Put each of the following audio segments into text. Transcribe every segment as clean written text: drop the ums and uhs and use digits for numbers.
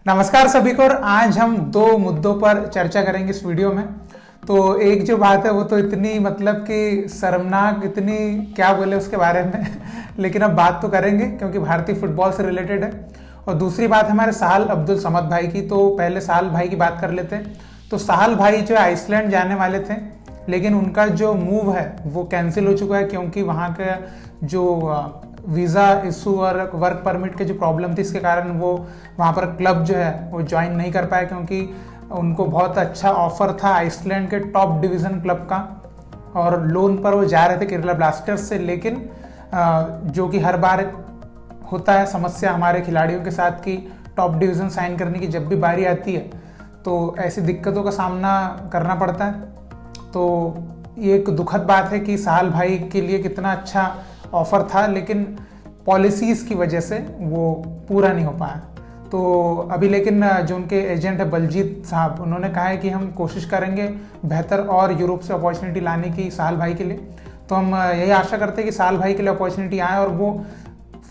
नमस्कार सभी को। और आज हम दो मुद्दों पर चर्चा करेंगे इस वीडियो में। तो एक जो बात है वो तो इतनी मतलब कि शर्मनाक, इतनी क्या बोले उसके बारे में लेकिन अब बात तो करेंगे क्योंकि भारतीय फुटबॉल से रिलेटेड है। और दूसरी बात हमारे साहिल अब्दुल समद भाई की। तो पहले साहिल भाई की बात कर लेते हैं। तो साहिल भाई जो है आइसलैंड जाने वाले थे, लेकिन उनका जो मूव है वो कैंसिल हो चुका है क्योंकि वहाँ का जो वीज़ा इशू और वर्क परमिट के जो प्रॉब्लम थी, इसके कारण वो वहाँ पर क्लब जो है वो ज्वाइन नहीं कर पाए क्योंकि उनको बहुत अच्छा ऑफर था आइसलैंड के टॉप डिवीज़न क्लब का और लोन पर वो जा रहे थे केरला ब्लास्टर्स से। लेकिन जो कि हर बार होता है समस्या हमारे खिलाड़ियों के साथ कि टॉप डिवीज़न साइन करने की जब भी बारी आती है तो ऐसी दिक्कतों का सामना करना पड़ता है। तो ये एक दुखद बात है कि साहिल भाई के लिए कितना अच्छा ऑफर था, लेकिन पॉलिसीज़ की वजह से वो पूरा नहीं हो पाया। तो अभी लेकिन जो उनके एजेंट है बलजीत साहब, उन्होंने कहा है कि हम कोशिश करेंगे बेहतर और यूरोप से अपॉर्चुनिटी लाने की साहिल भाई के लिए। तो हम यही आशा करते हैं कि साहिल भाई के लिए अपॉर्चुनिटी आए और वो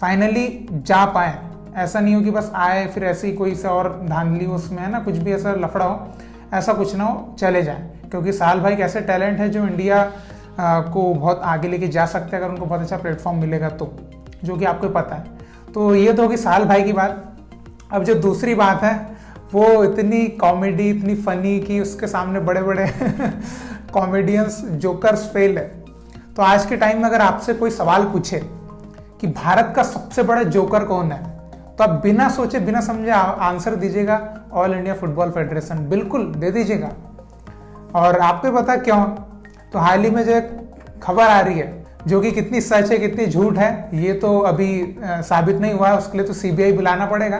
फाइनली जा पाए। ऐसा नहीं हो कि बस आए फिर ऐसे ही कोई से और धांधली उसमें है ना, कुछ भी ऐसा लफड़ा हो, ऐसा कुछ ना हो, चले जाए। क्योंकि साहिल भाई एक ऐसे टैलेंट है जो इंडिया को बहुत आगे लेके जा सकते हैं अगर उनको बहुत अच्छा प्लेटफॉर्म मिलेगा तो, जो कि आपको पता है। तो ये तो होगी साहिल भाई की बात। अब जो दूसरी बात है वो इतनी कॉमेडी, इतनी फनी कि उसके सामने बड़े बड़े कॉमेडियंस, जोकर्स फेल है। तो आज के टाइम में अगर आपसे कोई सवाल पूछे कि भारत का सबसे बड़ा जोकर कौन है, तो आप बिना सोचे बिना समझे आंसर दीजिएगा ऑल इंडिया फुटबॉल फेडरेशन। बिल्कुल दे दीजिएगा। और आपको पता क्यों? तो हाल ही में जो एक खबर आ रही है जो कि कितनी सच है कितनी झूठ है ये तो अभी साबित नहीं हुआ है। उसके लिए तो सीबीआई बुलाना पड़ेगा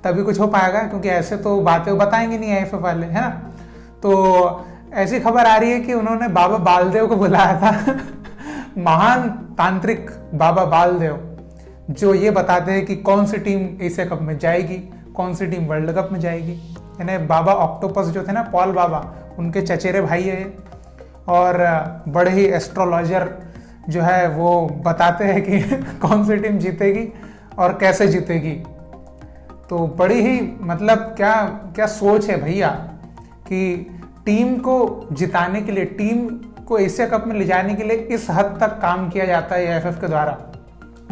तभी कुछ हो पाएगा, क्योंकि ऐसे तो बातें वो बताएंगे नहीं आईएफएफ वाले, है ना। तो ऐसी खबर आ रही है कि उन्होंने बाबा बालदेव को बुलाया था महान तांत्रिक बाबा बालदेव, जो ये बताते हैं कि कौन सी टीम एशिया कप में जाएगी, कौन सी टीम वर्ल्ड कप में जाएगी। यानी बाबा ऑक्टोपस जो थे ना, पॉल बाबा, उनके चचेरे भाई है और बड़े ही एस्ट्रोलॉजर जो है वो बताते हैं कि कौन सी टीम जीतेगी और कैसे जीतेगी। तो बड़ी ही मतलब क्या क्या सोच है भैया कि टीम को जिताने के लिए, टीम को एशिया कप में ले जाने के लिए इस हद तक काम किया जाता है एएफएफ के द्वारा।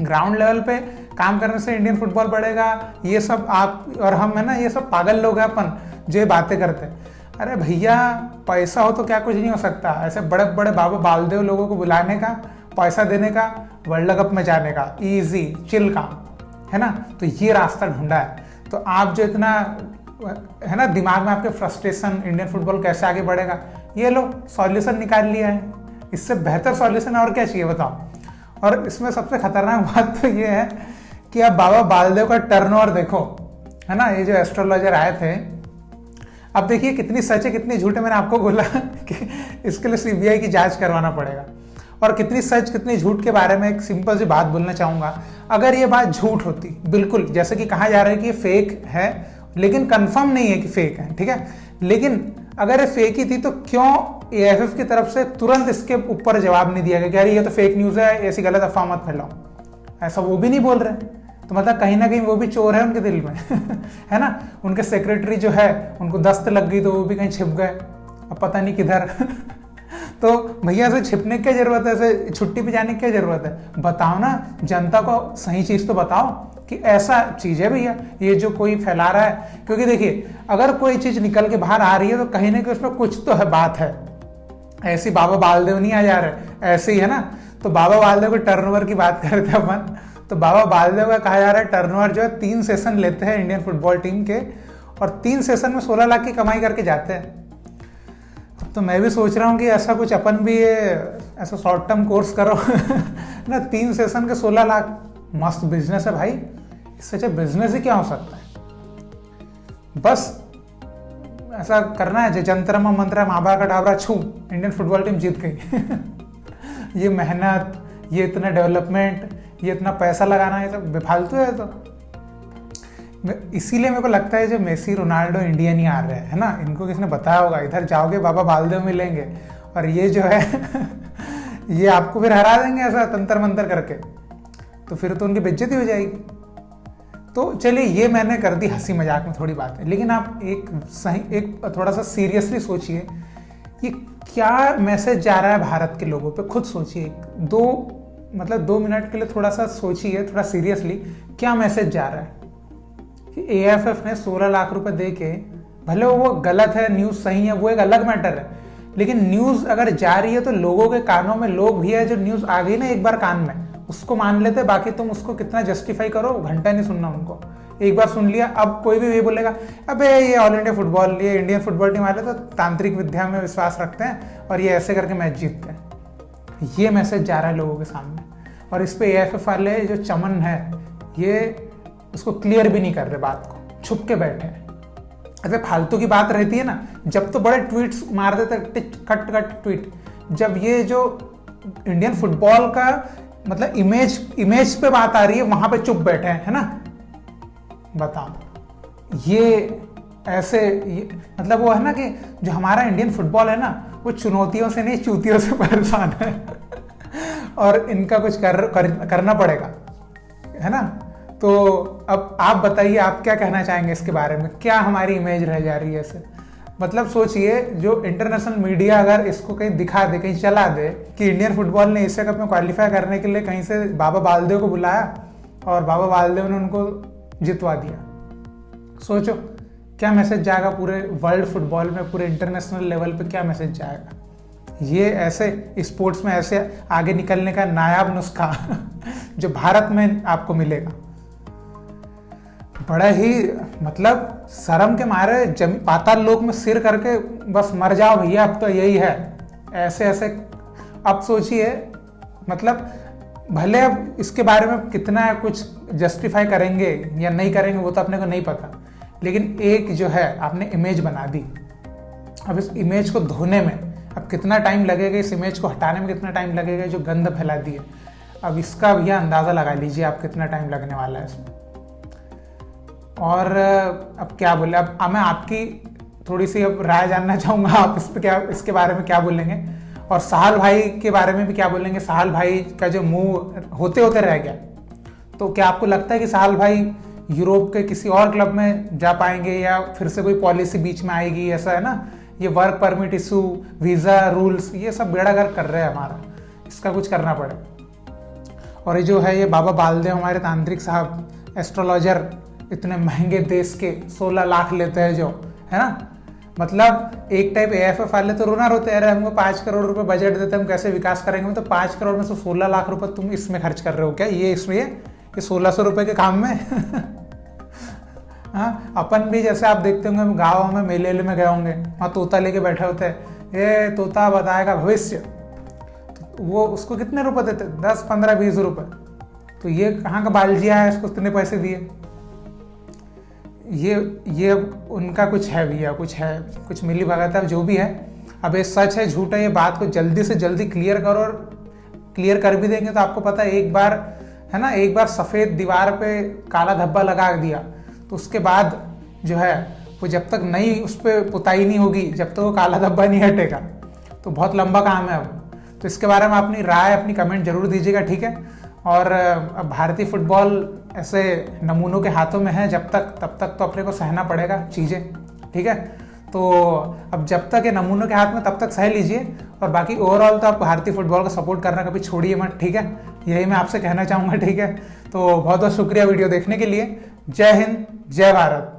ग्राउंड लेवल पे काम करने से इंडियन फुटबॉल बढ़ेगा, ये सब आप और हम है ना, ये सब पागल लोग हैं अपन जो ये बातें करते हैं। अरे भैया पैसा हो तो क्या कुछ नहीं हो सकता। ऐसे बड़े बड़े बाबा बालदेव लोगों को बुलाने का, पैसा देने का, वर्ल्ड कप में जाने का, इजी चिल काम, है ना। तो ये रास्ता ढूंढा है। तो आप जो इतना है ना दिमाग में आपके फ्रस्ट्रेशन, इंडियन फुटबॉल कैसे आगे बढ़ेगा, ये लो सॉल्यूशन निकाल लिया है। इससे बेहतर सॉल्यूशन और क्या चाहिए बताओ। और इसमें सबसे खतरनाक बात तो ये है कि आप बाबा बालदेव का टर्नओवर देखो, है ना। ये जो एस्ट्रोलॉजर आए थे, अब देखिए कितनी सच है कितनी झूठ है। मैंने आपको बोला कि इसके लिए सीबीआई की जांच करवाना पड़ेगा। और कितनी सच कितनी झूठ के बारे में एक सिंपल सी बात बोलना चाहूँगा। अगर ये बात झूठ होती, बिल्कुल जैसे कि कहा जा रहा है कि ये फेक है, लेकिन कंफर्म नहीं है कि फेक है, ठीक है, लेकिन अगर ये फेक ही थी तो क्यों एएफएफ की तरफ से तुरंत इसके ऊपर जवाब नहीं दिया गया कि अरे ये तो फेक न्यूज़ है, ऐसी गलत अफवाह मत फैलाओ। ऐसा वो भी नहीं बोल रहे। तो मतलब कहीं ना कहीं वो भी चोर है उनके दिल में है ना। उनके सेक्रेटरी जो है उनको दस्त लग गई तो वो भी कहीं छिप गए, अब पता नहीं किधर तो भैया ऐसे छिपने की क्या जरूरत है, ऐसे छुट्टी पे जाने की क्या जरूरत है। बताओ ना, जनता को सही चीज़ तो बताओ कि ऐसा चीज़ है भैया ये जो कोई फैला रहा है। क्योंकि देखिए अगर कोई चीज़ निकल के बाहर आ रही है तो कहीं ना कहीं उसमें कुछ तो है, बात है। ऐसी बाबा बालदेव नहीं आ जा रहे, ऐसे ही है ना। तो बाबा बालदेव के टर्नओवर की बात कर रहे थे अपन। तो बाबा बालदेव का कहा जा रहा है टर्नओवर जो है 3 सेशन लेते हैं इंडियन फुटबॉल टीम के, और 3 सेशन में 16 लाख की कमाई करके जाते हैं। तो मैं भी सोच रहा हूँ कि ऐसा कुछ अपन भी ऐसा शॉर्ट टर्म कोर्स करो ना। 3 सेशन के 16 लाख, मस्त बिजनेस है भाई। इससे अच्छा बिजनेस ही क्या हो सकता है। बस ऐसा करना है, जंतरमा मंत्रा माबा का डाबरा छू, इंडियन फुटबॉल टीम जीत गई ये मेहनत, ये इतना डेवलपमेंट, ये इतना पैसा लगाना, ये सब बेफालतू है। तो इसीलिए मेरे को लगता है जो मेसी रोनाल्डो इंडिया नहीं आ रहे हैं, है ना। इनको किसने बताया होगा इधर जाओगे बाबा बालदेव मिलेंगे और ये जो है ये आपको फिर हरा देंगे ऐसा तंत्र मंत्र करके। तो फिर तो उनकी बेइज्जती हो जाएगी। तो चलिए ये मैंने कर दी हंसी मजाक में थोड़ी बात है, लेकिन आप एक थोड़ा सा सीरियसली सोचिए कि क्या मैसेज जा रहा है भारत के लोगों पे। खुद सोचिए, 2 मिनट के लिए थोड़ा सा सोचिए, थोड़ा सीरियसली, क्या मैसेज जा रहा है कि AFF ने 16 लाख रुपए दे के, भले वो गलत है, न्यूज़ सही है, वो एक अलग मैटर है, लेकिन न्यूज़ अगर जा रही है तो लोगों के कानों में, लोग भी है जो न्यूज़ आ गई ना एक बार कान में, उसको मान लेते। बाकी तुम उसको कितना जस्टिफाई करो, घंटा नहीं सुनना उनको, एक बार सुन लिया। अब कोई भी ये बोलेगा अबे ये ऑल इंडिया फुटबॉल, ये इंडियन फुटबॉल टीम वाले तो तांत्रिक विद्या में विश्वास रखते हैं और ये ऐसे करके मैच जीतते हैं। ये मैसेज जा रहा है लोगों के सामने, और इस पे AFF वाले जो चमन है ये उसको क्लियर भी नहीं कर रहे, बात को छुप के बैठे हैं। अरे फालतू की बात रहती है ना, जब तो बड़े ट्वीट्स मार देते, कट ट्वीट। जब ये जो इंडियन फुटबॉल का मतलब इमेज पे बात आ रही है, वहां पे चुप बैठे हैं, है ना। बताओ ये ऐसे मतलब वो है ना कि जो हमारा इंडियन फुटबॉल है ना, वो चुनौतियों से नहीं चूतियों से परेशान है और इनका कुछ करना पड़ेगा, है ना। तो अब आप बताइए, आप क्या कहना चाहेंगे इसके बारे में, क्या हमारी इमेज रह जा रही है ऐसे। मतलब सोचिए, जो इंटरनेशनल मीडिया अगर इसको कहीं दिखा दे, कहीं चला दे कि इंडियन फुटबॉल ने एशिया कप में क्वालिफाई करने के लिए कहीं से बाबा बालदेव को बुलाया और बाबा बालदेव ने उनको जितवा दिया, सोचो क्या मैसेज जाएगा पूरे वर्ल्ड फुटबॉल में, पूरे इंटरनेशनल लेवल पे क्या मैसेज जाएगा। ये ऐसे स्पोर्ट्स में ऐसे आगे निकलने का नायाब नुस्खा जो भारत में आपको मिलेगा, बड़ा ही मतलब शर्म के मारे पाताल लोक में सिर करके बस मर जाओ भैया, अब तो यही है। ऐसे अब सोचिए, मतलब भले अब इसके बारे में कितना कुछ जस्टिफाई करेंगे या नहीं करेंगे वो तो अपने को नहीं पता, लेकिन एक जो है आपने इमेज बना दी। अब इस इमेज को धोने में अब कितना टाइम लगेगा, इस इमेज को हटाने में कितना टाइम लगेगा, जो गंद फैला दी है, अब इसका भैया अंदाज़ा लगा लीजिए आप कितना टाइम लगने वाला है इसमें। और अब क्या बोले, अब मैं आपकी थोड़ी सी अब राय जानना चाहूँगा, आप इसके बारे में क्या बोलेंगे, और साहल भाई के बारे में भी क्या बोलेंगे। साहल भाई का जो मुंह होते होते रह गया, तो क्या आपको लगता है कि साहल भाई यूरोप के किसी और क्लब में जा पाएंगे, या फिर से कोई पॉलिसी बीच में आएगी, ऐसा है ना। ये work permit issue, visa rules, ये सब बेड़ागर्क कर रहे हैं हमारा, इसका कुछ करना पड़े। और ये जो है ये बाबा बालदेव हमारे तांत्रिक साहब, एस्ट्रोलॉजर, इतने महंगे देश के 16 लाख लेते हैं जो, है ना। मतलब एक टाइप AFF वाले तो रोना रोते हैं, हमको 5 करोड़ रुपए बजट देते, हम कैसे विकास करेंगे। तो 5 करोड़ में से 16 लाख रुपए तुम इसमें खर्च कर रहे हो क्या, ये 1600 रुपए के काम में हाँ, अपन भी जैसे आप देखते होंगे गाँव में मेले में गए होंगे, वहाँ तोता लेके बैठे होते हैं, ये तोता बताएगा भविष्य, तो वो उसको कितने रुपए देते, 10, 15, 20 रुपए। तो ये कहाँ का बालजिया है, इसको इतने पैसे दिए। ये उनका कुछ है भैया, कुछ मिली भगत है, जो भी है। अब ये सच है झूठ है, ये बात को जल्दी से जल्दी क्लियर करो, और क्लियर कर भी देंगे तो आपको पता है, एक बार है ना, एक बार सफ़ेद दीवार पे काला धब्बा लगा दिया तो उसके बाद जो है वो जब तक नई उस पर पुताई नहीं होगी, जब तक वो काला धब्बा नहीं हटेगा, तो बहुत लंबा काम है अब। तो इसके बारे में अपनी राय, अपनी कमेंट जरूर दीजिएगा, ठीक है। और अब भारतीय फुटबॉल ऐसे नमूनों के हाथों में है तब तक तो अपने को सहना पड़ेगा चीज़ें, ठीक है। तो अब जब तक ये नमूनों के हाथ में, तब तक सह लीजिए, और बाकी ओवरऑल तो आप भारतीय फुटबॉल का सपोर्ट करना कभी छोड़िए मत, ठीक है। यही मैं आपसे कहना चाहूँगा, ठीक है। तो बहुत बहुत शुक्रिया वीडियो देखने के लिए। जय हिंद, जय भारत।